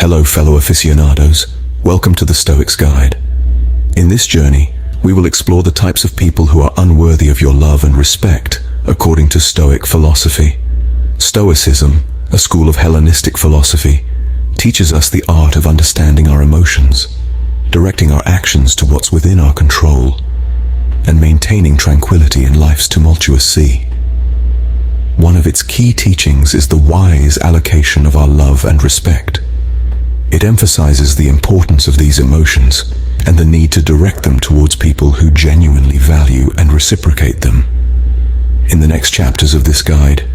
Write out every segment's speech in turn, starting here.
Hello fellow aficionados, welcome to the Stoics Guide. In this journey, we will explore the types of people who are unworthy of your love and respect, according to Stoic philosophy. Stoicism, a school of Hellenistic philosophy, teaches us the art of understanding our emotions, directing our actions to what's within our control, and maintaining tranquility in life's tumultuous sea. One of its key teachings is the wise allocation of our love and respect. It emphasizes the importance of these emotions and the need to direct them towards people who genuinely value and reciprocate them. In the next chapters of this guide,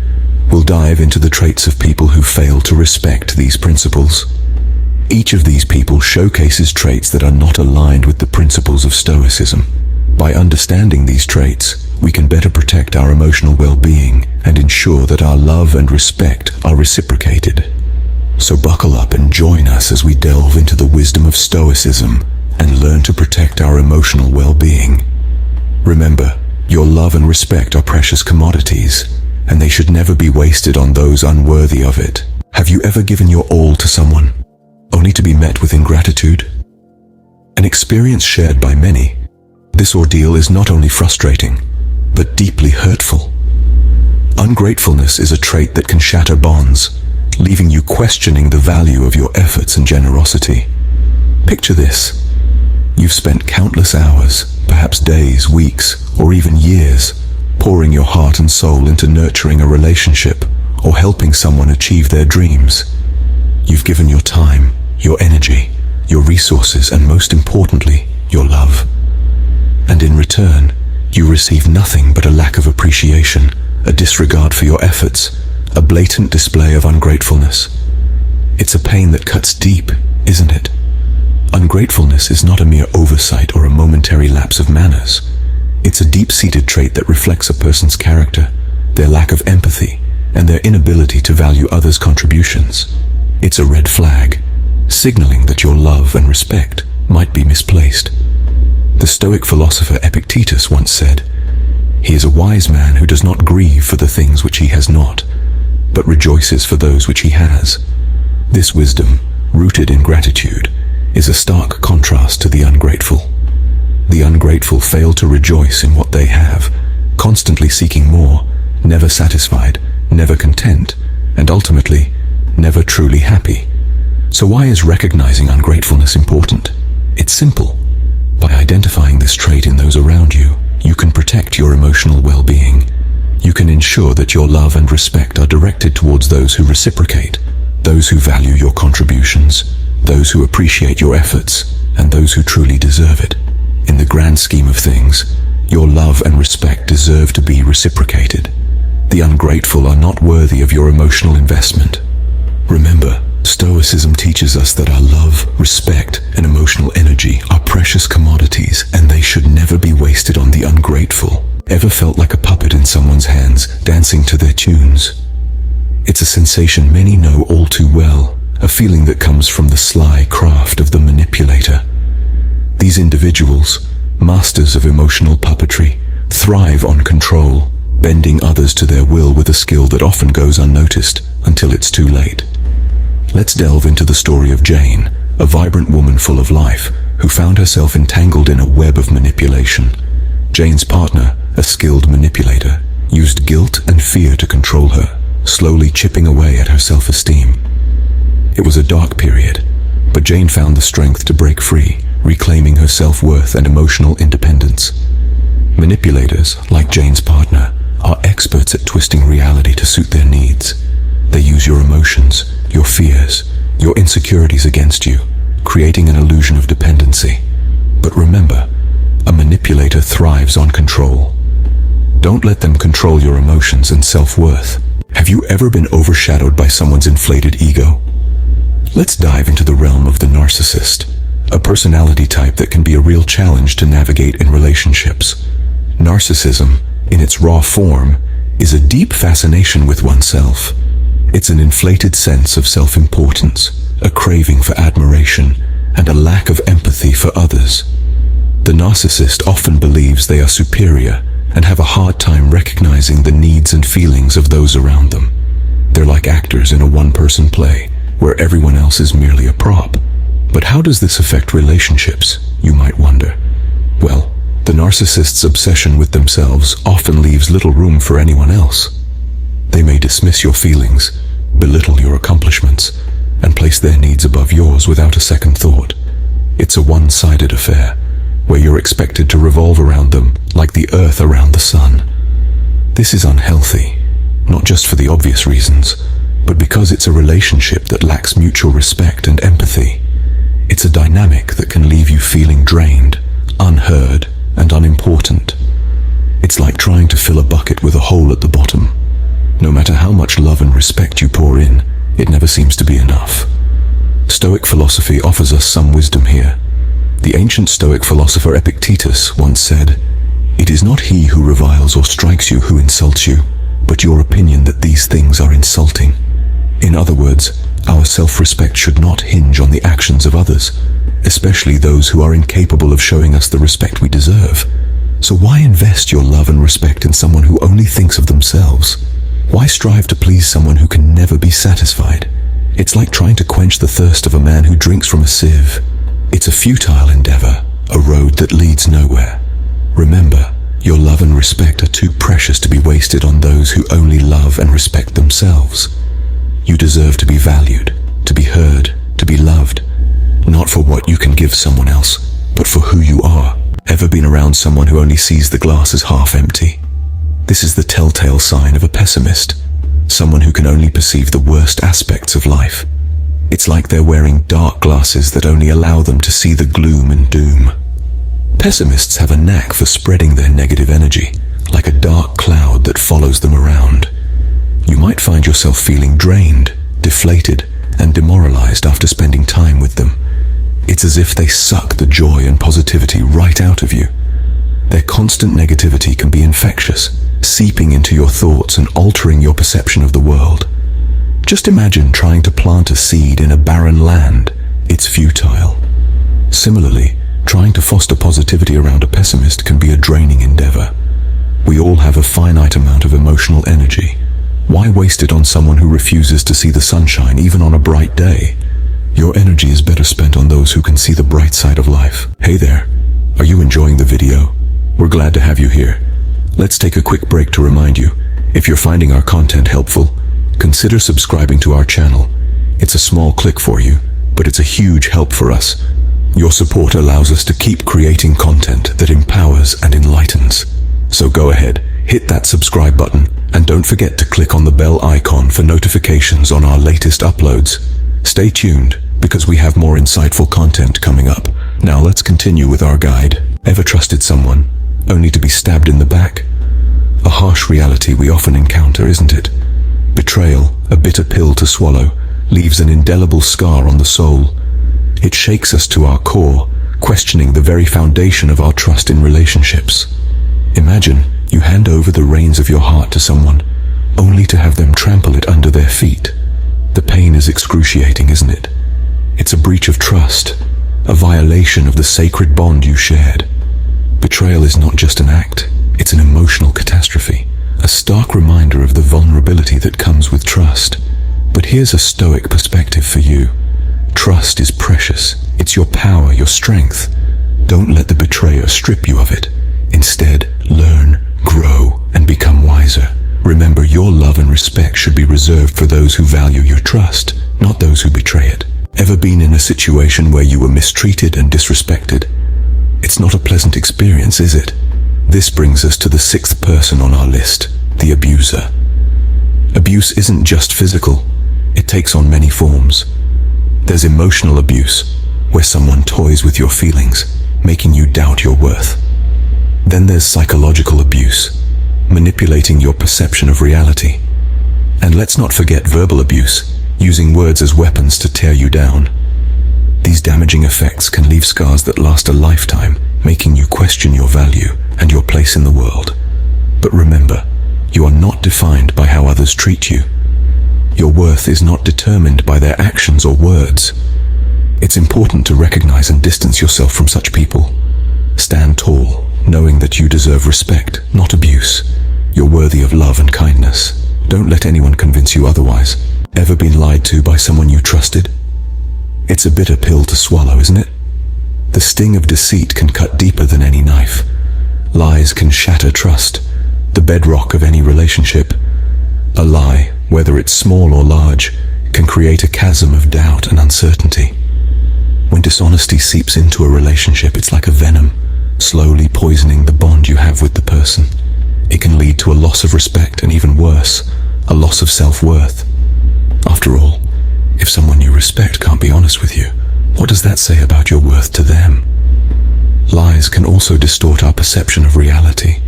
we'll dive into the traits of people who fail to respect these principles. Each of these people showcases traits that are not aligned with the principles of Stoicism. By understanding these traits, we can better protect our emotional well-being and ensure that our love and respect are reciprocated. So buckle up and join us as we delve into the wisdom of Stoicism and learn to protect our emotional well-being. Remember, your love and respect are precious commodities, and they should never be wasted on those unworthy of it. Have you ever given your all to someone, only to be met with ingratitude? An experience shared by many, this ordeal is not only frustrating, but deeply hurtful. Ungratefulness is a trait that can shatter bonds, leaving you questioning the value of your efforts and generosity. Picture this. You've spent countless hours, perhaps days, weeks, or even years, pouring your heart and soul into nurturing a relationship or helping someone achieve their dreams. You've given your time, your energy, your resources, and most importantly, your love. And in return, you receive nothing but a lack of appreciation, a disregard for your efforts, a blatant display of ungratefulness. It's a pain that cuts deep, isn't it? Ungratefulness is not a mere oversight or a momentary lapse of manners. It's a deep-seated trait that reflects a person's character, their lack of empathy, and their inability to value others' contributions. It's a red flag, signaling that your love and respect might be misplaced. The Stoic philosopher Epictetus once said, "He is a wise man who does not grieve for the things which he has not, but rejoices for those which he has." This wisdom, rooted in gratitude, is a stark contrast to the ungrateful. The ungrateful fail to rejoice in what they have, constantly seeking more, never satisfied, never content, and ultimately, never truly happy. So why is recognizing ungratefulness important? It's simple. By identifying this trait in those around you, you can protect your emotional well-being. You can ensure that your love and respect are directed towards those who reciprocate, those who value your contributions, those who appreciate your efforts, and those who truly deserve it. In the grand scheme of things, your love and respect deserve to be reciprocated. The ungrateful are not worthy of your emotional investment. Remember, Stoicism teaches us that our love, respect, and emotional energy are precious commodities, and they should never be wasted on the ungrateful. Ever felt like a puppet in someone's hands, dancing to their tunes? It's a sensation many know all too well, a feeling that comes from the sly craft of the manipulator. These individuals, masters of emotional puppetry, thrive on control, bending others to their will with a skill that often goes unnoticed until it's too late. Let's delve into the story of Jane, a vibrant woman full of life, who found herself entangled in a web of manipulation. Jane's partner, a skilled manipulator, used guilt and fear to control her, slowly chipping away at her self-esteem. It was a dark period, but Jane found the strength to break free, reclaiming her self-worth and emotional independence. Manipulators, like Jane's partner, are experts at twisting reality to suit their needs. They use your emotions, your fears, your insecurities against you, creating an illusion of dependency. But remember, a manipulator thrives on control. Don't let them control your emotions and self-worth. Have you ever been overshadowed by someone's inflated ego? Let's dive into the realm of the narcissist, a personality type that can be a real challenge to navigate in relationships. Narcissism, in its raw form, is a deep fascination with oneself. It's an inflated sense of self-importance, a craving for admiration, and a lack of empathy for others. The narcissist often believes they are superior and have a hard time recognizing the needs and feelings of those around them. They're like actors in a one-person play, where everyone else is merely a prop. But how does this affect relationships, you might wonder? Well, the narcissist's obsession with themselves often leaves little room for anyone else. They may dismiss your feelings, belittle your accomplishments, and place their needs above yours without a second thought. It's a one-sided affair, where you're expected to revolve around them like the earth around the sun. This is unhealthy, not just for the obvious reasons, but because it's a relationship that lacks mutual respect and empathy. It's a dynamic that can leave you feeling drained, unheard, and unimportant. It's like trying to fill a bucket with a hole at the bottom. No matter how much love and respect you pour in, it never seems to be enough. Stoic philosophy offers us some wisdom here. The ancient Stoic philosopher Epictetus once said, "It is not he who reviles or strikes you who insults you, but your opinion that these things are insulting." In other words, our self-respect should not hinge on the actions of others, especially those who are incapable of showing us the respect we deserve. So why invest your love and respect in someone who only thinks of themselves? Why strive to please someone who can never be satisfied? It's like trying to quench the thirst of a man who drinks from a sieve. It's a futile endeavor, a road that leads nowhere. Remember, your love and respect are too precious to be wasted on those who only love and respect themselves. You deserve to be valued, to be heard, to be loved, not for what you can give someone else, but for who you are. Ever been around someone who only sees the glass as half empty? This is the telltale sign of a pessimist, someone who can only perceive the worst aspects of life. It's like they're wearing dark glasses that only allow them to see the gloom and doom. Pessimists have a knack for spreading their negative energy, like a dark cloud that follows them around. You might find yourself feeling drained, deflated, and demoralized after spending time with them. It's as if they suck the joy and positivity right out of you. Their constant negativity can be infectious, seeping into your thoughts and altering your perception of the world. Just imagine trying to plant a seed in a barren land. It's futile. Similarly, trying to foster positivity around a pessimist can be a draining endeavor. We all have a finite amount of emotional energy. Why waste it on someone who refuses to see the sunshine even on a bright day? Your energy is better spent on those who can see the bright side of life. Hey there, are you enjoying the video? We're glad to have you here. Let's take a quick break to remind you, if you're finding our content helpful, consider subscribing to our channel. It's a small click for you, but it's a huge help for us. Your support allows us to keep creating content that empowers and enlightens. So go ahead, hit that subscribe button, and don't forget to click on the bell icon for notifications on our latest uploads. Stay tuned, because we have more insightful content coming up. Now let's continue with our guide. Ever trusted someone, only to be stabbed in the back? A harsh reality we often encounter, isn't it? Betrayal, a bitter pill to swallow, leaves an indelible scar on the soul. It shakes us to our core, questioning the very foundation of our trust in relationships. Imagine you hand over the reins of your heart to someone, only to have them trample it under their feet. The pain is excruciating, isn't it? It's a breach of trust, a violation of the sacred bond you shared. Betrayal is not just an act, it's an emotional catastrophe, a stark reminder of the vulnerability that comes with trust. But here's a Stoic perspective for you. Trust is precious. It's your power, your strength. Don't let the betrayer strip you of it. Instead, learn, grow, and become wiser. Remember, your love and respect should be reserved for those who value your trust, not those who betray it. Ever been in a situation where you were mistreated and disrespected? It's not a pleasant experience, is it? This brings us to the sixth person on our list, the abuser. Abuse isn't just physical. It takes on many forms. There's emotional abuse, where someone toys with your feelings, making you doubt your worth. Then there's psychological abuse, manipulating your perception of reality. And let's not forget verbal abuse, using words as weapons to tear you down. These damaging effects can leave scars that last a lifetime, making you question your value and your place in the world. But remember, you are not defined by how others treat you. Your worth is not determined by their actions or words. It's important to recognize and distance yourself from such people. Stand tall, knowing that you deserve respect, not abuse. You're worthy of love and kindness. Don't let anyone convince you otherwise. Ever been lied to by someone you trusted? It's a bitter pill to swallow, isn't it? The sting of deceit can cut deeper than any knife. Lies can shatter trust, the bedrock of any relationship. A lie, whether it's small or large, can create a chasm of doubt and uncertainty. When dishonesty seeps into a relationship, it's like a venom, slowly poisoning the bond you have with the person. It can lead to a loss of respect and, even worse, a loss of self-worth. After all, if someone you respect can't be honest with you, what does that say about your worth to them? Lies can also distort our perception of reality,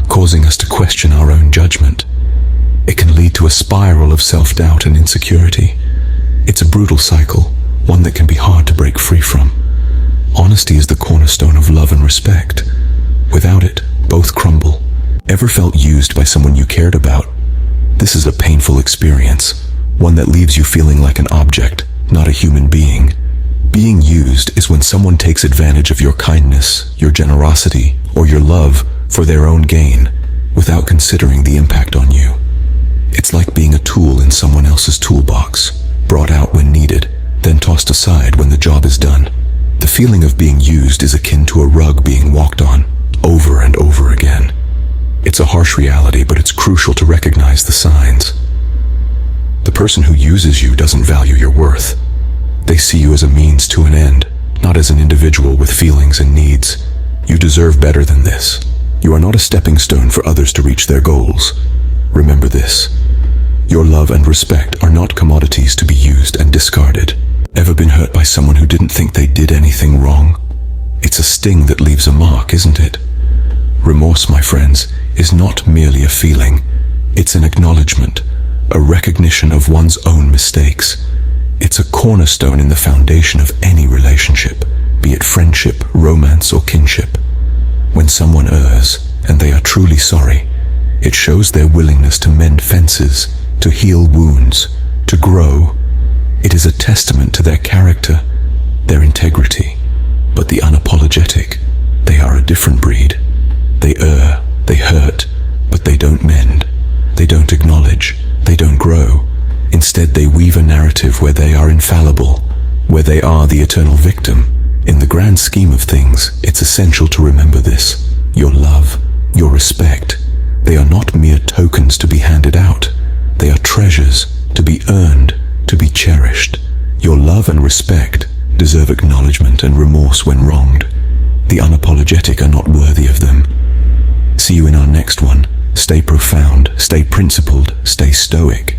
causing us to question our own judgment. It can lead to a spiral of self-doubt and insecurity. It's a brutal cycle, one that can be hard to break free from. Honesty is the cornerstone of love and respect. Without it, both crumble. Ever felt used by someone you cared about? This is a painful experience, one that leaves you feeling like an object, not a human being. Being used is when someone takes advantage of your kindness, your generosity, or your love for their own gain, without considering the impact on you. It's like being a tool in someone else's toolbox, brought out when needed, then tossed aside when the job is done. The feeling of being used is akin to a rug being walked on, over and over again. It's a harsh reality, but it's crucial to recognize the signs. The person who uses you doesn't value your worth. They see you as a means to an end, not as an individual with feelings and needs. You deserve better than this. You are not a stepping stone for others to reach their goals. Remember this. Your love and respect are not commodities to be used and discarded. Ever been hurt by someone who didn't think they did anything wrong? It's a sting that leaves a mark, isn't it? Remorse, my friends, is not merely a feeling. It's an acknowledgement, a recognition of one's own mistakes. It's a cornerstone in the foundation of any relationship, be it friendship, romance, or kinship. When someone errs, and they are truly sorry, it shows their willingness to mend fences, to heal wounds, to grow. It is a testament to their character, their integrity. But the unapologetic, they are a different breed. They err, they hurt, but they don't mend. They don't acknowledge, they don't grow. Instead, they weave a narrative where they are infallible, where they are the eternal victim. In the grand scheme of things, it's essential to remember this. Your love, your respect, they are not mere tokens to be handed out. They are treasures to be earned, to be cherished. Your love and respect deserve acknowledgement and remorse when wronged. The unapologetic are not worthy of them. See you in our next one. Stay profound, stay principled, stay stoic.